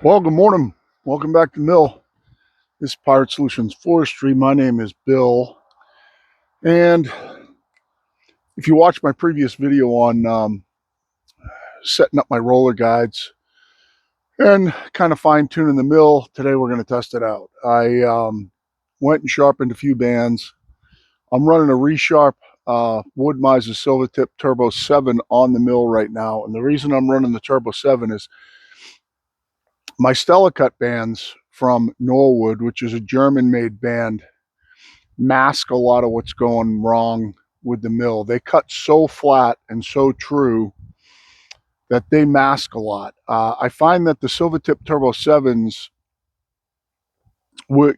Well, good morning. Welcome back to the mill. This is Pirate Solutions Forestry. My name is Bill. And if you watched my previous video on setting up my roller guides and kind of fine tuning the mill, today we're going to test it out. I went and sharpened a few bands. I'm running a Resharp Wood-Mizer Silvertip Turbo 7 on the mill right now. And the reason I'm running the Turbo 7 is my Stella Cut bands from Norwood, which is a German-made band, mask a lot of what's going wrong with the mill. They cut so flat and so true that they mask a lot. I find that the Silvertip Turbo 7s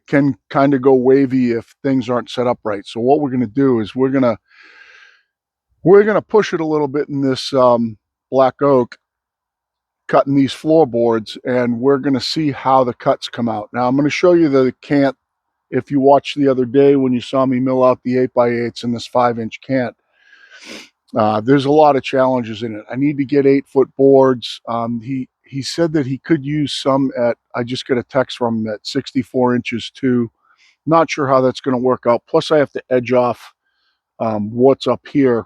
can kind of go wavy if things aren't set up right. So what we're going to do is we're going to push it a little bit in this black oak, cutting these floorboards, and we're going to see how the cuts come out. Now I'm going to show you the cant. If you watched the other day when you saw me mill out the 8x8s in this 5-inch cant, there's a lot of challenges in it. I need to get 8-foot boards. He said that he could use some at, I just got a text from him, at 64 inches too. Not sure how that's going to work out. Plus I have to edge off what's up here.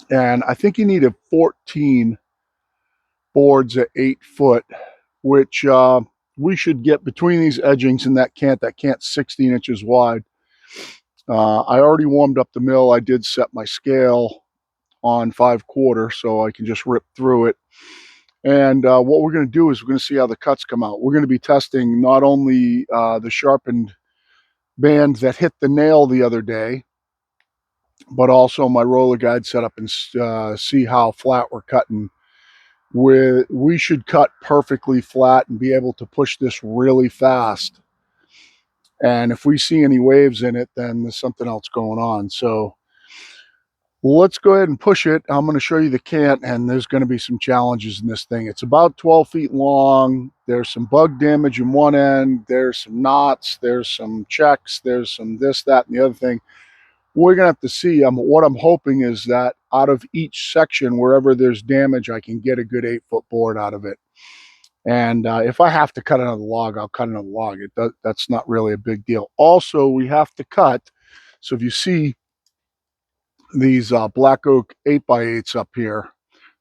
And I think he needed 14 boards at 8 foot, which we should get between these edgings and that cant's 16 inches wide. I already warmed up the mill. I did set my scale on 5/4 so I can just rip through it. And what we're going to do is we're going to see how the cuts come out. We're going to be testing not only the sharpened band that hit the nail the other day, but also my roller guide setup, and see how flat we're cutting. We should cut perfectly flat and be able to push this really fast. And if we see any waves in it, then there's something else going on. So let's go ahead and push it. I'm going to show you the cant, and there's going to be some challenges in this thing. It's about 12 feet long. There's some bug damage in one end. There's some knots. There's some checks. There's some this, that, and the other thing. We're going to have to see. What I'm hoping is that out of each section, wherever there's damage, I can get a good 8-foot board out of it. And if I have to cut another log, I'll cut another log. That's not really a big deal. Also, we have to cut. So if you see these black oak 8x8s up here,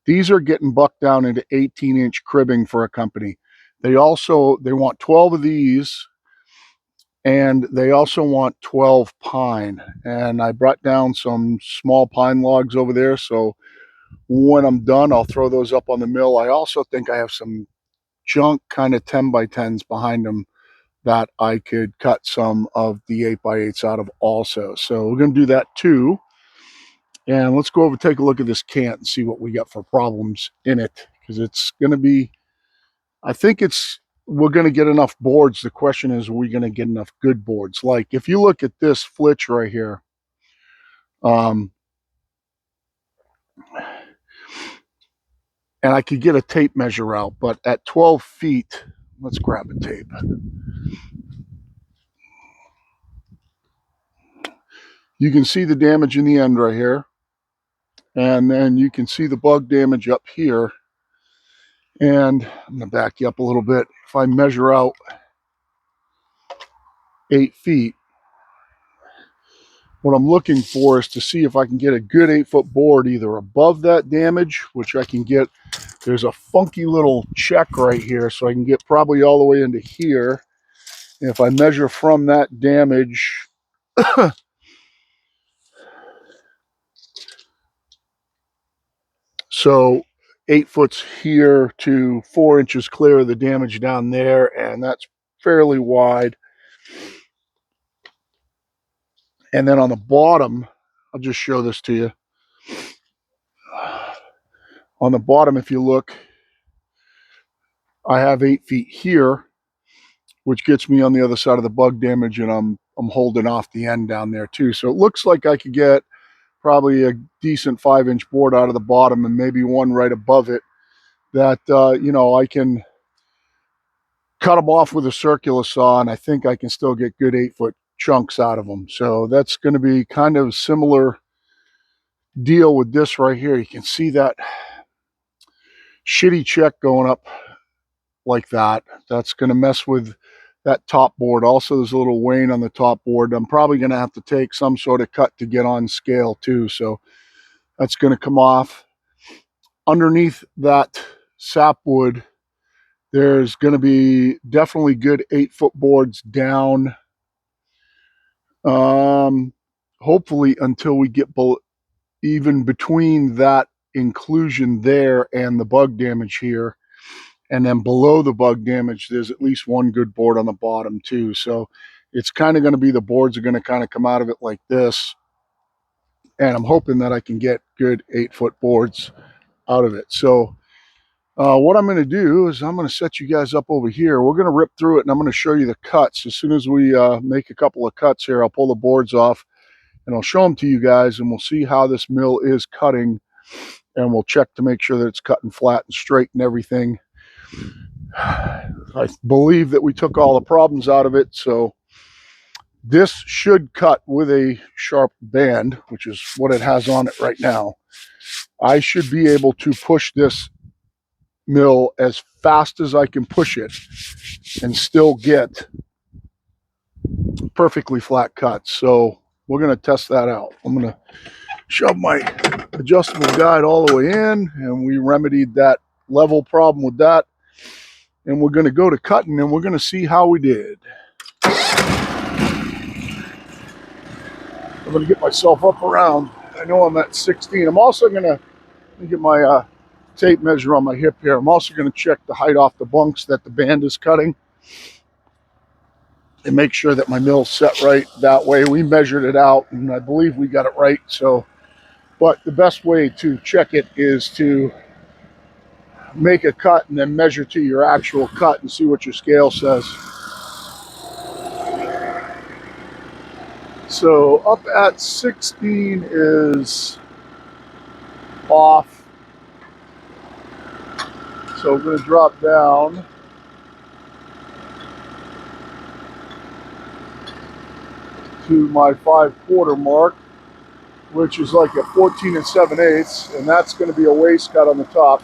these are getting bucked down into 18-inch cribbing for a company. They want 12 of these, and they also want 12 pine. And I brought down some small pine logs over there, so when I'm done, I'll throw those up on the mill. I also think I have some junk kind of 10x10s behind them that I could cut some of the 8x8s out of also. So we're going to do that too. And let's go over and take a look at this cant and see what we got for problems in it, because it's going to be, I think we're going to get enough boards. The question is, are we going to get enough good boards? Like if you look at this flitch right here, and I could get a tape measure out, but at 12 feet, let's grab a tape. You can see the damage in the end right here. And then you can see the bug damage up here. And I'm going to back you up a little bit. If I measure out 8 feet, what I'm looking for is to see if I can get a good 8-foot board either above that damage, which I can get. There's a funky little check right here, so I can get probably all the way into here. And if I measure from that damage, so 8 foot's here to 4 inches clear of the damage down there, and that's fairly wide. And then on the bottom, I'll just show this to you. On the bottom, if you look, I have 8 feet here, which gets me on the other side of the bug damage, and I'm holding off the end down there too. So it looks like I could get probably a decent 5-inch board out of the bottom, and maybe one right above it that I can cut them off with a circular saw, and I think I can still get good 8-foot chunks out of them. So that's going to be kind of similar deal with this right here. You can see that shitty check going up like that. That's going to mess with that top board. Also, there's a little wane on the top board. I'm probably going to have to take some sort of cut to get on scale too. So that's going to come off. Underneath that sapwood, there's going to be definitely good 8-foot boards down. Hopefully until we get even between that inclusion there and the bug damage here. And then below the bug damage, there's at least one good board on the bottom too. So it's kind of going to be, the boards are going to kind of come out of it like this. And I'm hoping that I can get good 8-foot boards out of it. So what I'm going to do is I'm going to set you guys up over here. We're going to rip through it and I'm going to show you the cuts. As soon as we make a couple of cuts here, I'll pull the boards off and I'll show them to you guys, and we'll see how this mill is cutting, and we'll check to make sure that it's cutting flat and straight and everything. I believe that we took all the problems out of it, so this should cut with a sharp band, which is what it has on it right now. I should be able to push this mill as fast as I can push it and still get perfectly flat cuts. So we're going to test that out. I'm going to shove my adjustable guide all the way in, and we remedied that level problem with that. And we're going to go to cutting, and we're going to see how we did. I'm going to get myself up around. I know I'm at 16. I'm also going to get my tape measure on my hip here. I'm also going to check the height off the bunks that the band is cutting and make sure that my mill's set right that way. We measured it out, and I believe we got it right. So, but the best way to check it is to make a cut and then measure to your actual cut and see what your scale says. So up at 16 is off. So we're going to drop down to my 5/4 mark, which is like a 14 7/8, and that's going to be a waste cut on the top.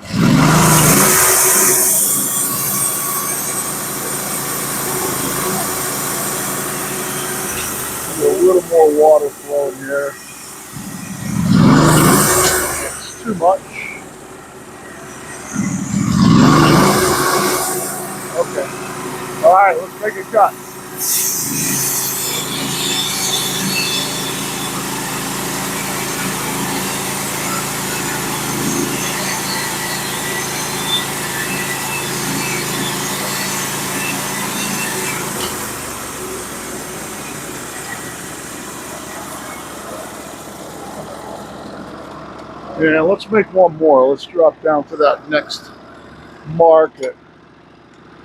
A little more water flowing here. It's too much. Okay. All right, let's make a cut. Yeah, let's make one more. Let's drop down to that next mark. It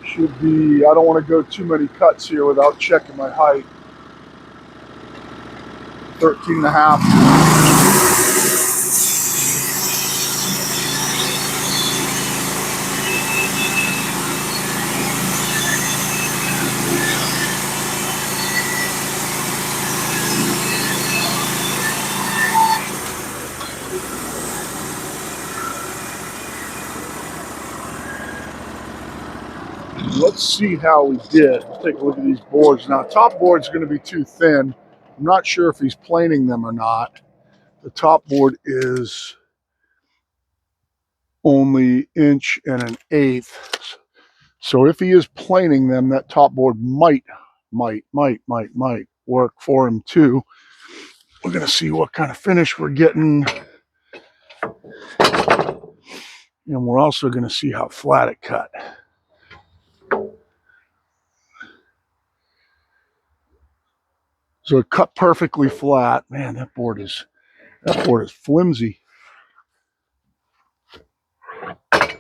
should be, I don't want to go too many cuts here without checking my height. 13 and a half. Let's see how we did. Let's take a look at these boards. Now, top board's going to be too thin. I'm not sure if he's planing them or not. The top board is only 1.125 inches. So if he is planing them, that top board might work for him too. We're going to see what kind of finish we're getting. And we're also going to see how flat it cut. So it cut perfectly flat. Man, that board is flimsy. I'm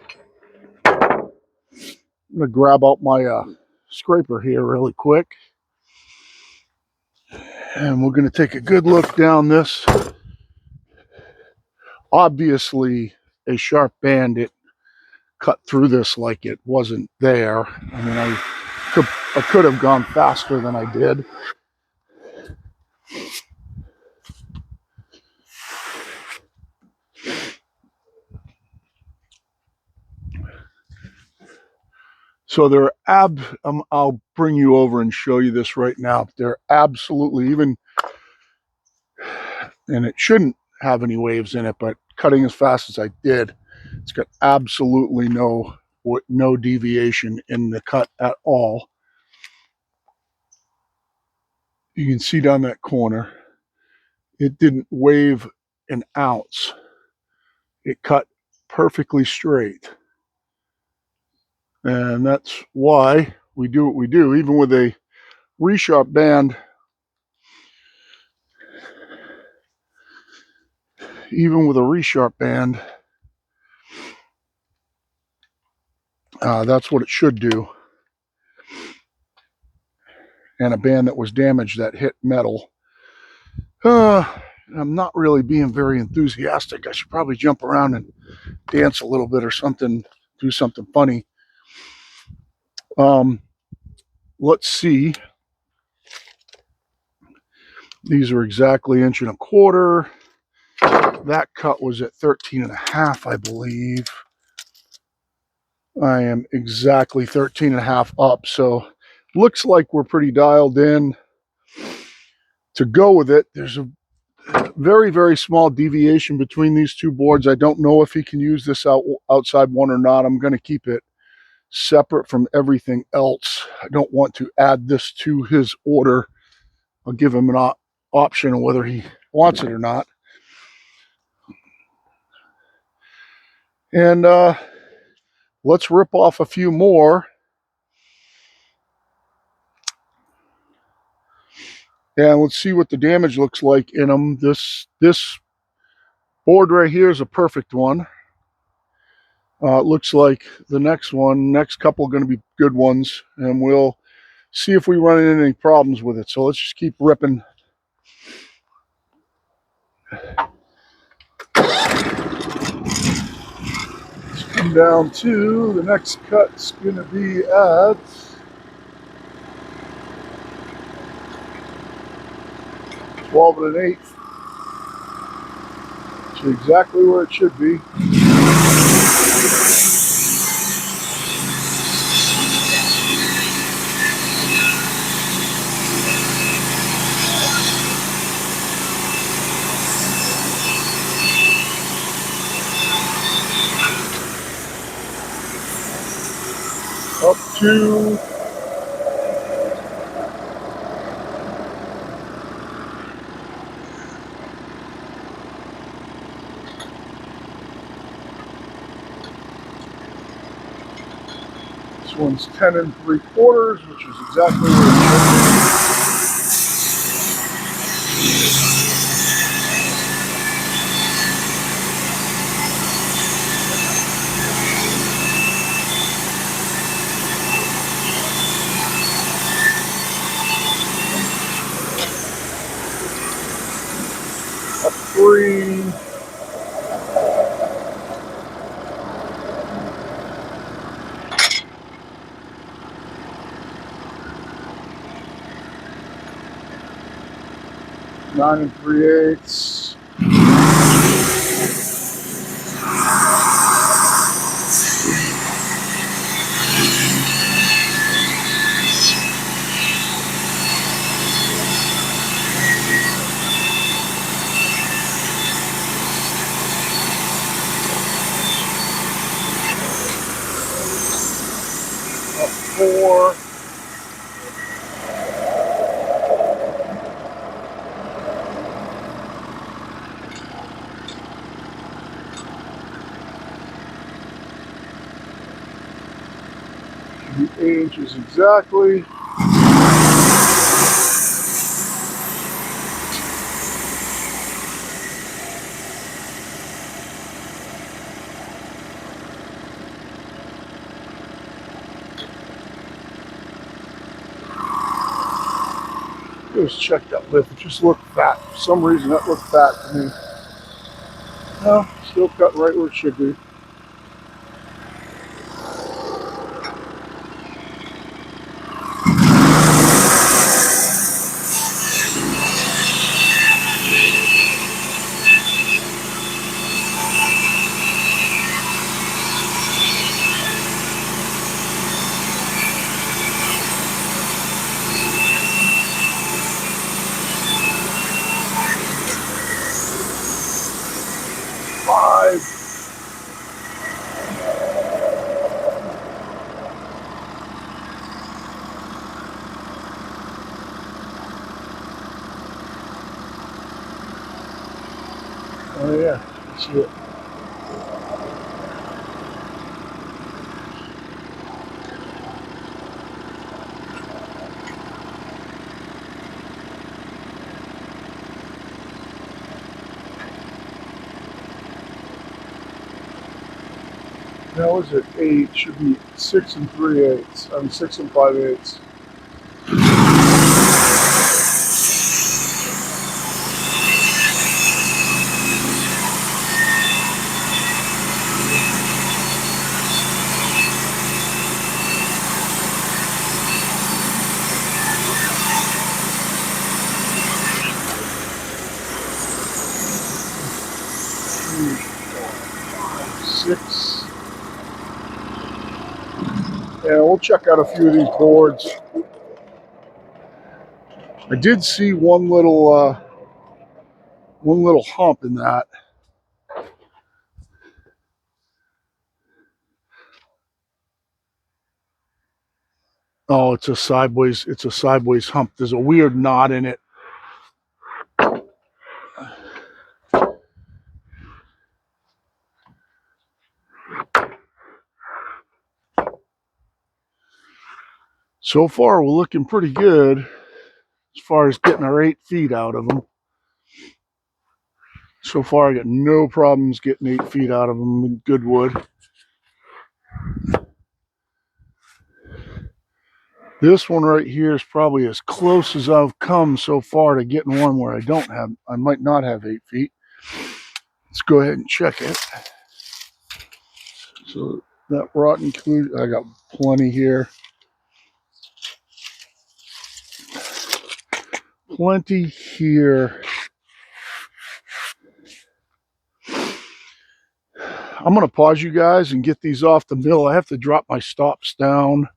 going to grab out my scraper here really quick. And we're going to take a good look down this. Obviously, a sharp band, it cut through this like it wasn't there. I mean, I could have gone faster than I did. So I'll bring you over and show you this right now. They're absolutely even, and it shouldn't have any waves in it, but cutting as fast as I did, it's got absolutely no deviation in the cut at all. You can see down that corner, it didn't wave an ounce. It cut perfectly straight. And that's why we do what we do, even with a resharp band. Even with a resharp band, that's what it should do. And a band that was damaged that hit metal. I'm not really being very enthusiastic. I should probably jump around and dance a little bit or something, do something funny. Let's see. These are exactly 1.25 inches. That cut was at 13.5, I believe. I am exactly 13.5 up, so looks like we're pretty dialed in to go with it. There's a very, very small deviation between these two boards. I don't know if he can use this outside one or not. I'm going to keep it separate from everything else. I don't want to add this to his order. I'll give him an option of whether he wants it or not. And let's rip off a few more. And let's see what the damage looks like in them. This board right here is a perfect one. It looks like the next couple are going to be good ones, and we'll see if we run into any problems with it. So let's just keep ripping. Let's come down to the next cut's going to be at 12 1/8. So exactly where it should be. Up to this one's 10 3/4, which is exactly where it should be. Up 3. Nine 3/8. Up 4. The 8 inches exactly. Let's check that lift. It just looked fat. For some reason that looked fat to me. No, still cut right where it should be. See it. Now is it 8? Should be 6 3/8. I mean 6 5/8. Six. Yeah, we'll check out a few of these boards. I did see one little hump in that. Oh, it's a sideways hump. There's a weird knot in it. So far, we're looking pretty good as far as getting our 8 feet out of them. So far, I got no problems getting 8 feet out of them in good wood. This one right here is probably as close as I've come so far to getting one where I might not have 8 feet. Let's go ahead and check it. So that rod include, I got plenty here. Plenty here. I'm going to pause you guys and get these off the mill. I have to drop my stops down.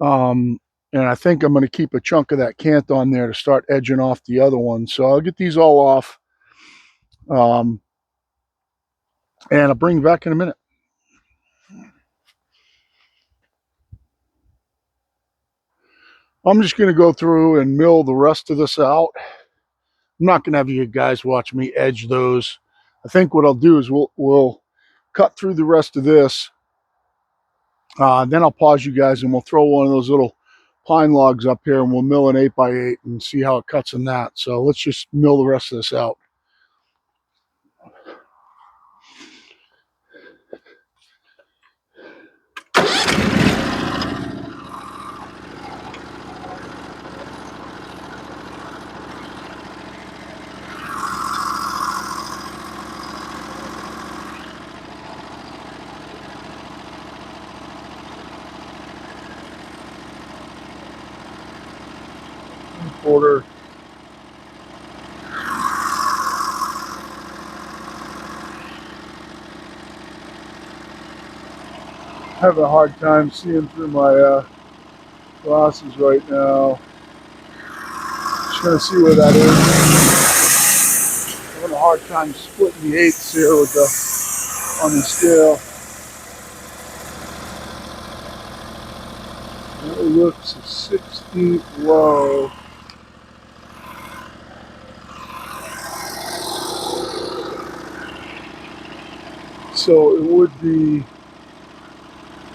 And I think I'm going to keep a chunk of that cant on there to start edging off the other one. So I'll get these all off. And I'll bring you back in a minute. I'm just going to go through and mill the rest of this out. I'm not going to have you guys watch me edge those. I think what I'll do is we'll cut through the rest of this. Then I'll pause you guys and we'll throw one of those little pine logs up here and we'll mill an 8x8 and see how it cuts in that. So let's just mill the rest of this out. Quarter. Having a hard time seeing through my glasses right now. Just gonna see where that is. Having a hard time splitting the 8s here with on the scale. It looks 16 low. So it would be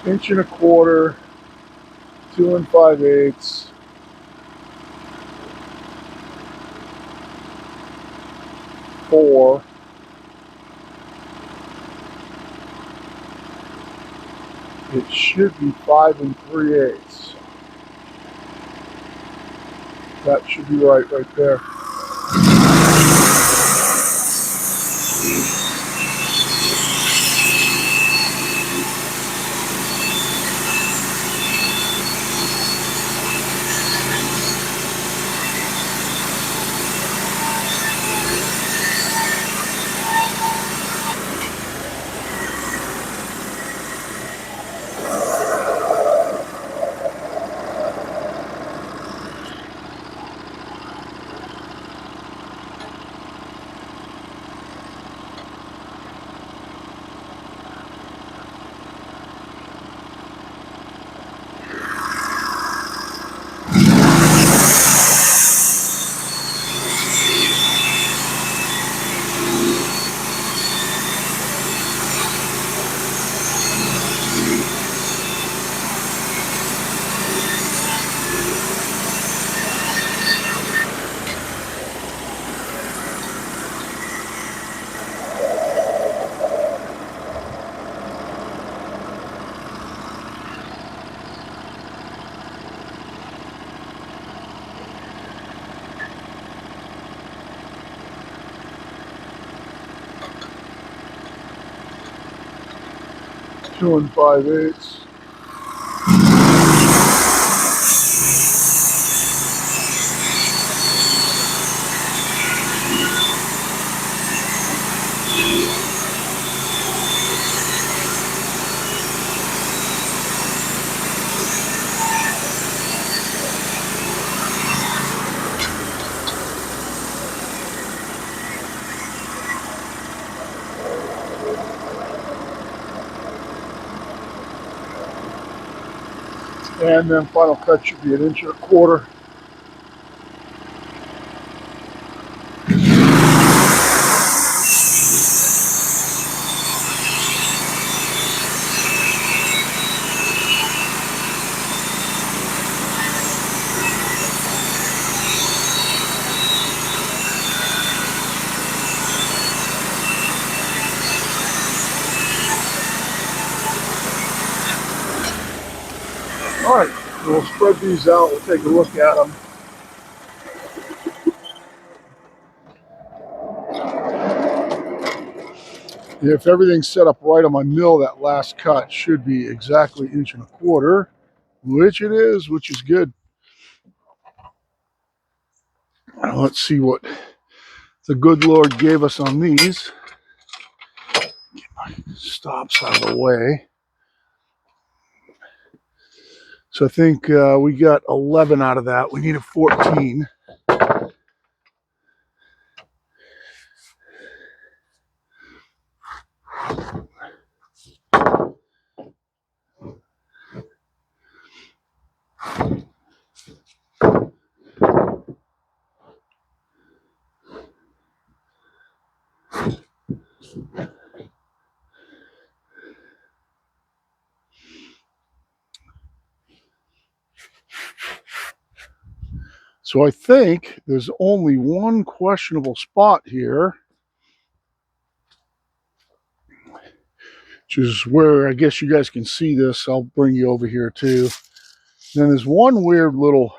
1.25 inches, 2 5/8. 4. It should be 5 3/8. That should be right there. 2 5/8. And then final cut should be 1.25 inches. All right, we'll spread these out. We'll take a look at them. If everything's set up right on my mill, that last cut should be exactly 1.25 inches, which it is, which is good. Now let's see what the good Lord gave us on these. Get my stops out of the way. So I think we got 11 out of that. We need a 14. So I think there's only one questionable spot here, which is where I guess you guys can see this. I'll bring you over here too. Then there's one weird little,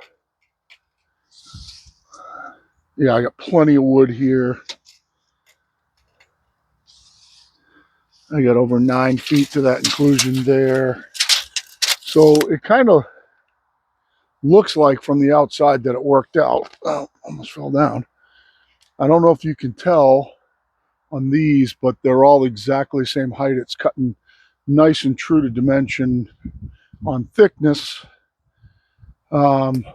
yeah, I got plenty of wood here. I got over 9 feet to that inclusion there. So it kind of looks like from the outside that it worked out. Oh, almost fell down. I don't know if you can tell on these, but they're all exactly the same height. It's cutting nice and true to dimension on thickness. And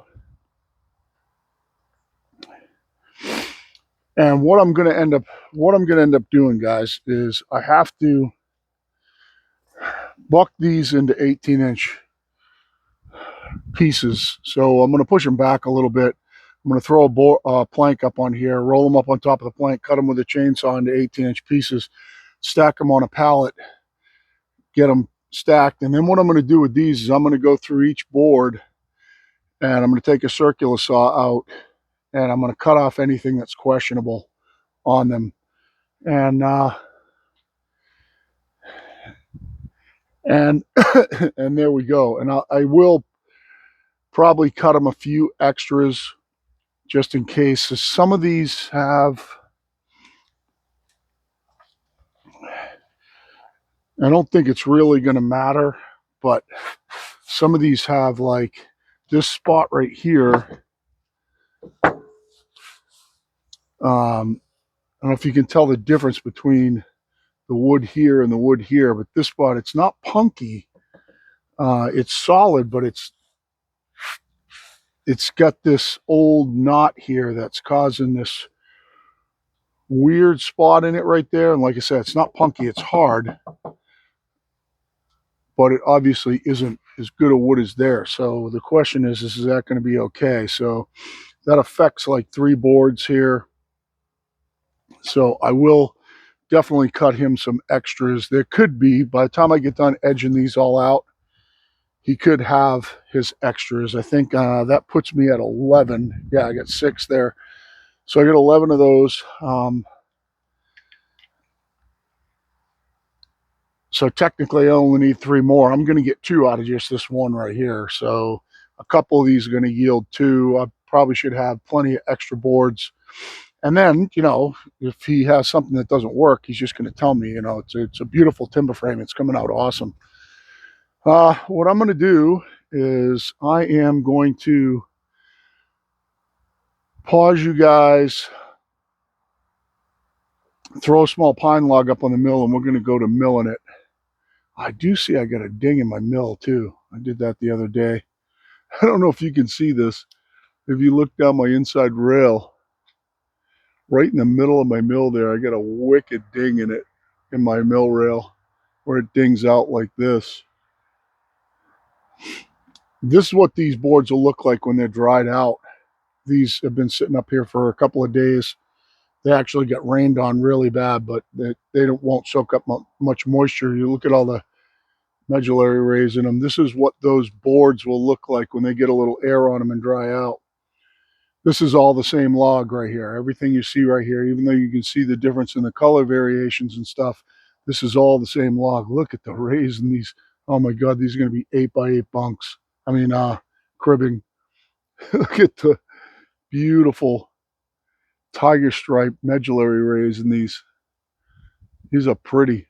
what I'm going to end up doing, guys, is I have to buck these into 18-inch pieces. So I'm going to push them back a little bit. I'm going to throw a plank up on here, roll them up on top of the plank, cut them with a chainsaw into 18-inch pieces, stack them on a pallet, get them stacked. And then what I'm going to do with these is I'm going to go through each board and I'm going to take a circular saw out and I'm going to cut off anything that's questionable on them. And and there we go. And I will probably cut them a few extras just in case. So some of these have, I don't think it's really going to matter, but some of these have, like this spot right here. I don't know if you can tell the difference between the wood here and the wood here, but this spot, it's not punky. It's solid, but it's got this old knot here that's causing this weird spot in it right there. And like I said, it's not punky, it's hard, but it obviously isn't as good a wood as there. So the question is that going to be okay? So that affects like 3 boards here. So I will definitely cut him some extras. There could be, by the time I get done edging these all out, he could have his extras. I think that puts me at 11. Yeah, I got 6 there. So I got 11 of those. So technically I only need 3 more. I'm going to get 2 out of just this one right here. So a couple of these are going to yield 2. I probably should have plenty of extra boards. And then, you know, if he has something that doesn't work, he's just going to tell me, you know, it's a beautiful timber frame. It's coming out awesome. What I'm going to do is I am going to pause you guys, throw a small pine log up on the mill, and we're going to go to milling it. I do see I got a ding in my mill too. I did that the other day. I don't know if you can see this. If you look down my inside rail, right in the middle of my mill there, I got a wicked ding in it, in my mill rail, where it dings out like this. This is what these boards will look like when they're dried out. These have been sitting up here for a couple of days. They actually got rained on really bad, but they won't soak up much moisture. You look at all the medullary rays in them. This is what those boards will look like when they get a little air on them and dry out. This is all the same log right here. Everything you see right here, even though you can see the difference in the color variations and stuff, this is all the same log. Look at the rays in these. Oh my God, these are going to be 8x8 bunks. I mean, cribbing. Look at the beautiful tiger stripe medullary rays in these. These are pretty.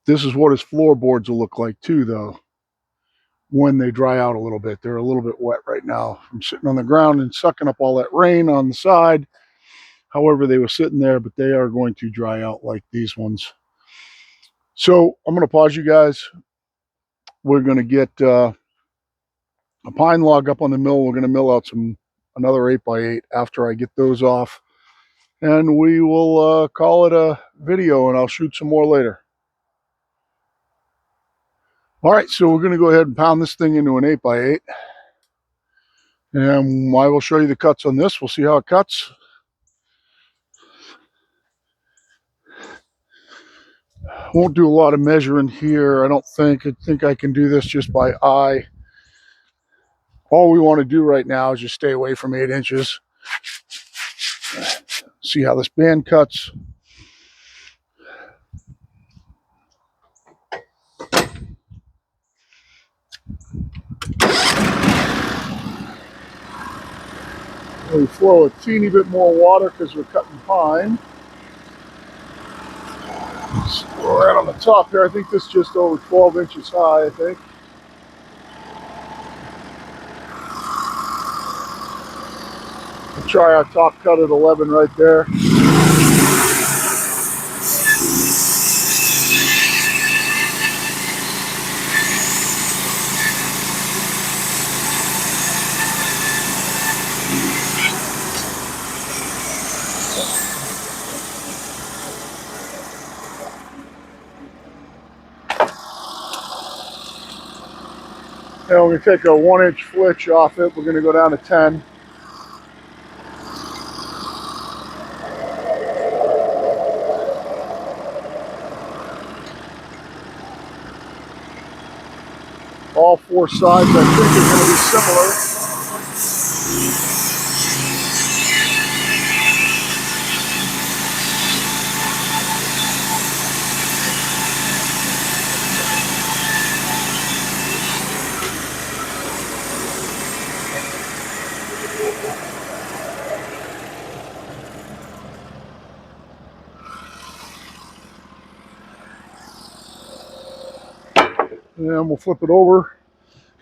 This is what his floorboards will look like too, though, when they dry out a little bit. They're a little bit wet right now from sitting on the ground and sucking up all that rain on the side. However, they were sitting there, but they are going to dry out like these ones. So I'm going to pause you guys. We're going to get a pine log up on the mill. We're going to mill out another 8x8 after I get those off. And we will call it a video, and I'll shoot some more later. All right, so we're going to go ahead and pound this thing into an 8x8. And I will show you the cuts on this. We'll see how it cuts. Won't do a lot of measuring here, I don't think. I think I can do this just by eye. All we want to do right now is just stay away from 8 inches. See how this band cuts. We flow a teeny bit more water because we're cutting pine. So right on the top here, I think this is just over 12 inches high, I think. We'll try our top cut at 11 right there. And we're going to take a 1-inch flitch off it. We're going to go down to 10. All 4 sides, I think, are going to be similar. And then we'll flip it over.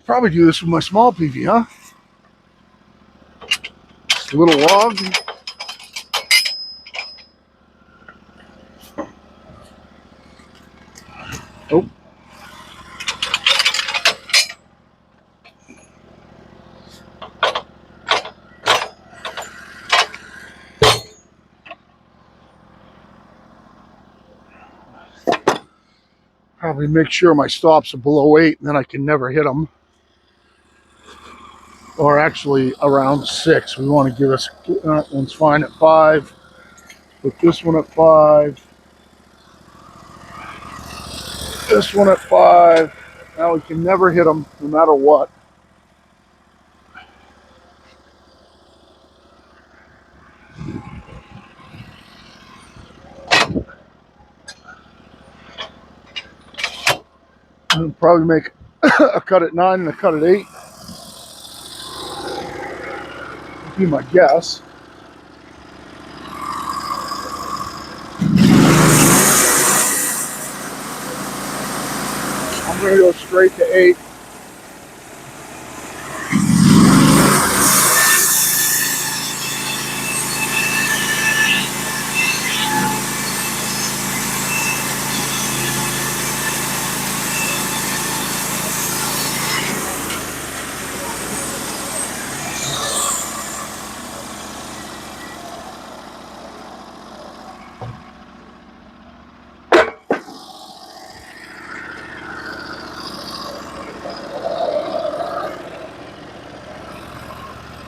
Probably do this with my small PV, huh? Just a little log. Oh. Probably make sure my stops are below 8, and then I can never hit them. Or actually around 6. We want to give us, that one's fine at 5. Put this one at 5. This one at 5. Now we can never hit them no matter what. I'll probably make a cut at 9 and a cut at 8. Would be my guess. I'm We're going to go straight to 8.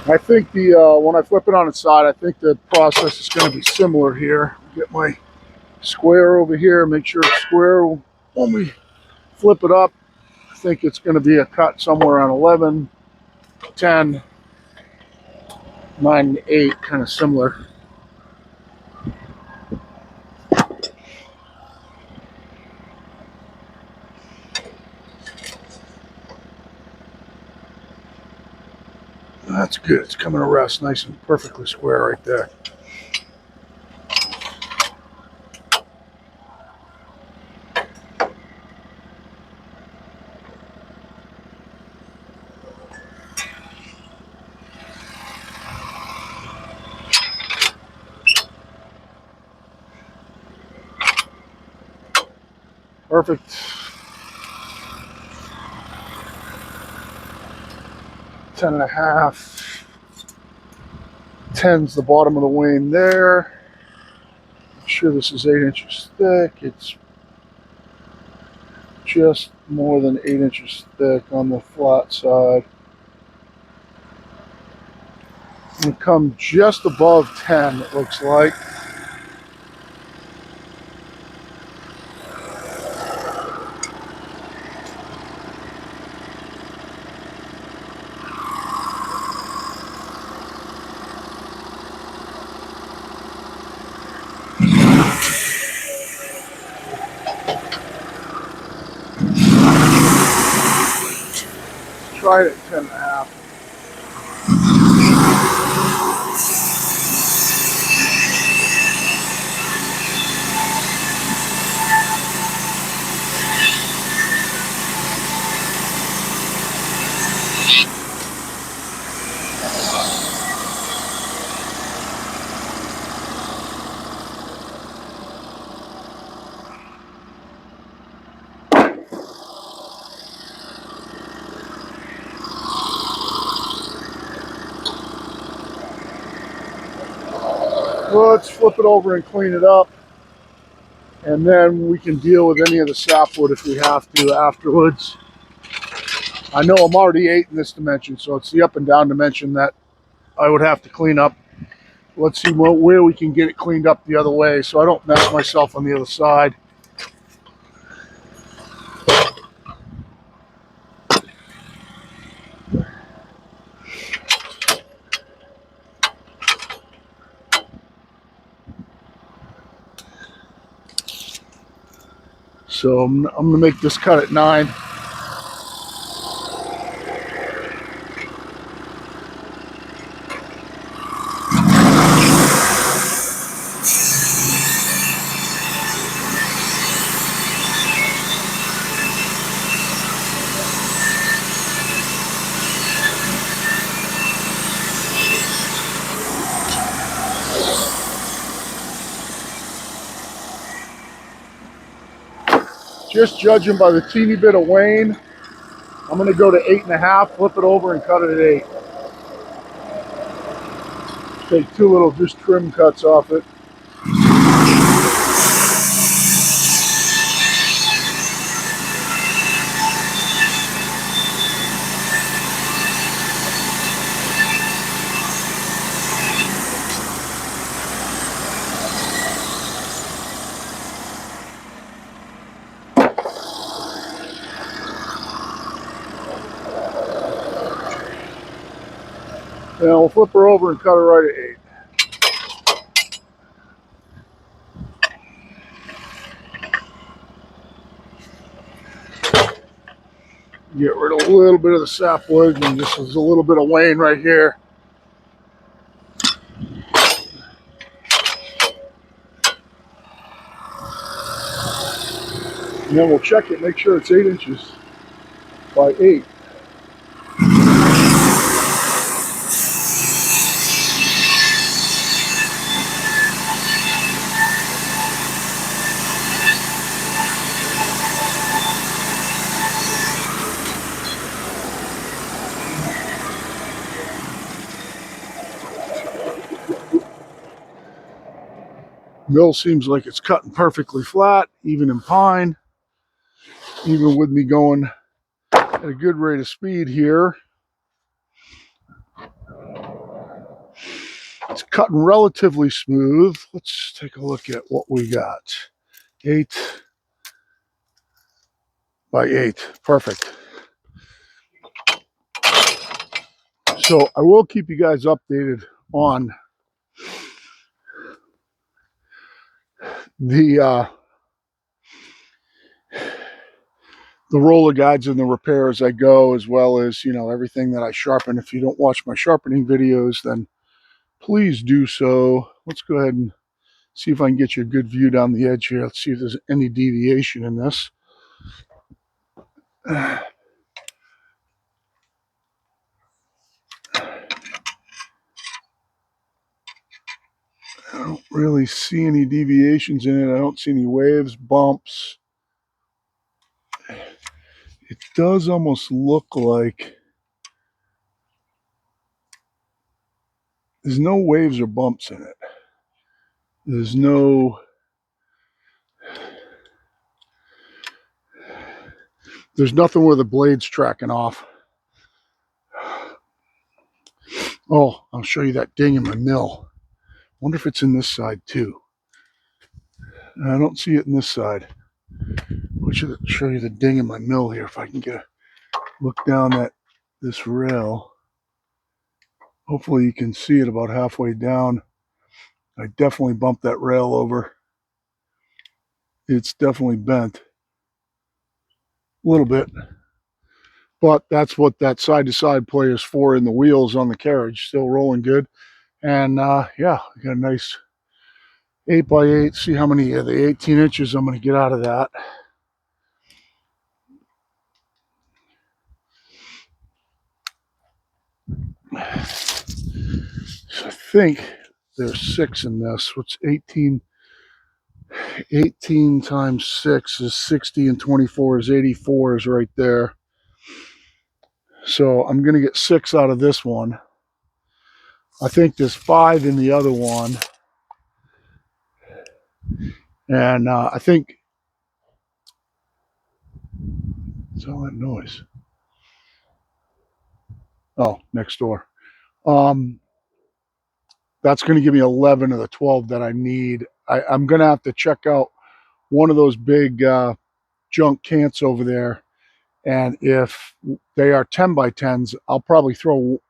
I think when I flip it on its side, I think the process is going to be similar here. Get my square over here, make sure it's square. When we flip it up, I think it's going to be a cut somewhere around 11, 10, 9, 8, kind of similar. That's good. It's coming to rest nice and perfectly square right there. Perfect. 10.5. 10's the bottom of the wane there. I'm sure this is 8 inches thick. It's just more than 8 inches thick on the flat side. I'm going to come just above 10, it looks like. Try it at 10.5. Let's flip it over and clean it up, and then we can deal with any of the sapwood if we have to afterwards. I know I'm already 8 in this dimension, so it's the up and down dimension that I would have to clean up. Let's see where we can get it cleaned up the other way so I don't mess myself on the other side. So I'm going to make this cut at 9. Just judging by the teeny bit of wane, I'm going to go to 8.5, flip it over and cut it at 8. Take 2 little just trim cuts off it. And we'll flip her over and cut her right at 8. Get rid of a little bit of the sapwood, and just there's a little bit of wane right here. And then we'll check it, make sure it's 8 inches. by 8. Mill seems like it's cutting perfectly flat, even in pine, even with me going at a good rate of speed here. It's cutting relatively smooth. Let's take a look at what we got. 8 by 8. Perfect. So I will keep you guys updated on the roller guides and the repair as I go, as well as, you know, everything that I sharpen. If you don't watch my sharpening videos, then please do so. Let's go ahead and see if I can get you a good view down the edge here. Let's see if there's any deviation in this. I don't really see any deviations in it. I don't see any waves, bumps. It does almost look like there's no waves or bumps in it. There's nothing where the blade's tracking off. Oh, I'll show you that ding in my mill. Wonder if it's in this side too. I don't see it in this side. I should show you the ding in my mill here if I can get a look down at this rail. Hopefully you can see it about halfway down. I definitely bumped that rail over. It's definitely bent a little bit, but that's what that side-to-side play is for in the wheels on the carriage. Still rolling good. And yeah, I got a nice 8 by 8. See how many of the 18 inches I'm going to get out of that. So I think there's 6 in this. What's 18? 18 times 6 is 60, and 24 is 84 is right there. So I'm going to get 6 out of this one. I think there's 5 in the other one. And I think, what's all that noise? Oh, next door. That's going to give me 11 of the 12 that I need. I'm going to have to check out one of those big junk cants over there. And if they are 10 by 10s, I'll probably throw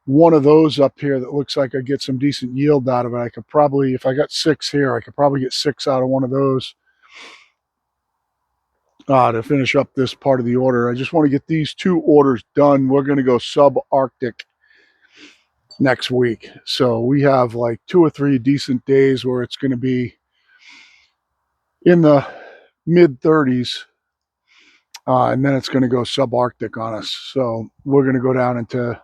one of those up here that looks like I get some decent yield out of it. I could probably, if I got 6 here, I could probably get 6 out of one of those to finish up this part of the order. I just want to get these 2 orders done. We're going to go sub-Arctic next week. So we have like 2 or 3 decent days where it's going to be in the mid 30s. And then it's going to go sub-Arctic on us. So we're going to go down into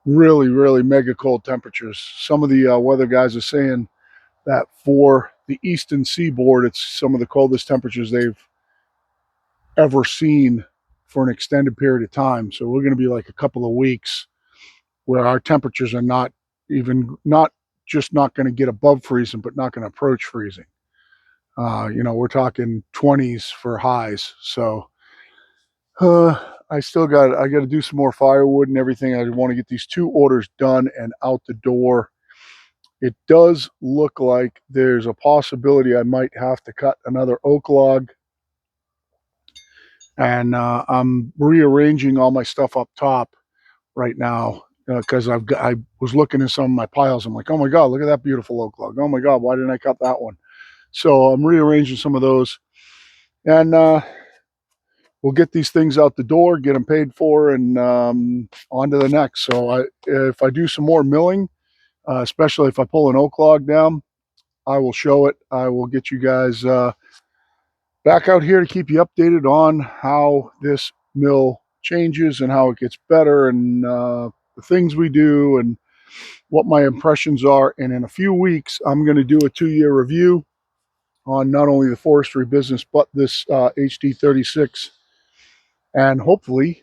really, really mega cold temperatures. Some of the weather guys are saying that for the eastern seaboard, it's some of the coldest temperatures they've ever seen for an extended period of time. So we're going to be like a couple of weeks where our temperatures are not just not going to get above freezing, but not going to approach freezing. You know, we're talking 20s for highs. So I got to do some more firewood and everything. I want to get these 2 orders done and out the door. It does look like there's a possibility I might have to cut another oak log. And I'm rearranging all my stuff up top right now because I was looking at some of my piles. I'm like, oh my God, look at that beautiful oak log. Oh my God, why didn't I cut that one? So I'm rearranging some of those. And we'll get these things out the door, get them paid for, and on to the next. So if I do some more milling, especially if I pull an oak log down, I will show it. I will get you guys back out here to keep you updated on how this mill changes and how it gets better, and the things we do and what my impressions are. And in a few weeks, I'm going to do a 2-year review on not only the forestry business, but this HD36. And hopefully,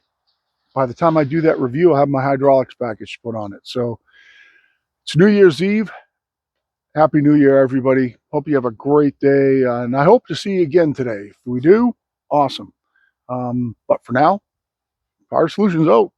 by the time I do that review, I'll have my hydraulics package put on it. So it's New Year's Eve. Happy New Year, everybody. Hope you have a great day. And I hope to see you again today. If we do, awesome. But for now, Power Solutions out.